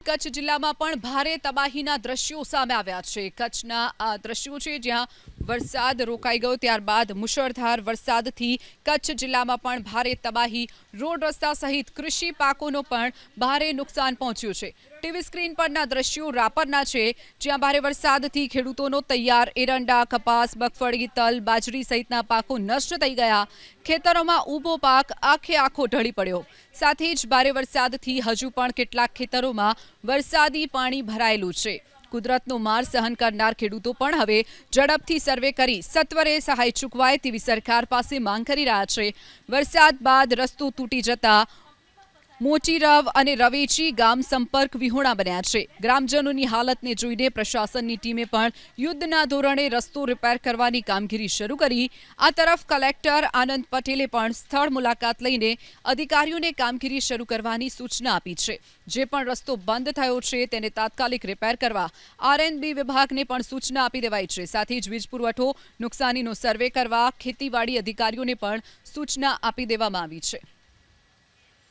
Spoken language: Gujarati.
કચ્છ જિલ્લામાં પણ ભારે તબાહીના દ્રશ્યો સામે આવ્યા છે। કચ્છના આ દ્રશ્યો છે જ્યાં વરસાદ રોકાઈ ગયો ત્યારબાદ મુશળધાર વરસાદથી કચ્છ જિલ્લામાં પણ ભારે તબાહી, રોડ રસ્તા સહિત કૃષિ પાકોનો પણ ભારે નુકસાન પહોંચ્યું છે। ટીવી સ્ક્રીન પરના દ્રશ્યો રાપરના છે જ્યાં ભારે વરસાદથી ખેડૂતોનો તૈયાર એરંડા, કપાસ, મગફળી, તલ, બાજરી સહિતના પાકો નષ્ટ થઈ ગયા। ખેતરોમાં ઊભો પાક આખે આખો ઢળી પડ્યો। સાથે જ ભારે વરસાદથી હજુ પણ કેટલાક ખેતરોમાં વરસાદી પાણી ભરાયેલું છે। કુદરતનો માર સહન કરનાર ખેડૂતો પણ હવે ઝડપથી સર્વે કરી સત્વરે સહાય ચૂકવાય તેવી સરકાર પાસે માંગ કરી રહ્યા છે। વરસાદ બાદ રસ્તો તૂટી જતા મોચીરવ અને રવેચી ગામ સંપર્ક વિહોણા બન્યા છે। ગ્રામજનોની હાલતને જોઈને પ્રશાસનની ટીમે પણ યુદ્ધના ધોરણે રસ્તો રિપેર કરવાની કામગીરી શરૂ કરી। આ તરફ કલેક્ટર આનંદ પટેલે પણ સ્થળ મુલાકાત લઈને અધિકારીઓને કામગીરી શરૂ કરવાની સૂચના આપી છે। જે પણ રસ્તો બંધ થયો છે તેને તાત્કાલિક રિપેર કરવા આરએનબી વિભાગને પણ સૂચના આપી દેવાઈ છે। સાથે જ વીજ પુરવઠો નુકસાનીનો સર્વે કરવા ખેતીવાડી અધિકારીઓને પણ સૂચના આપી દેવામાં આવી છે।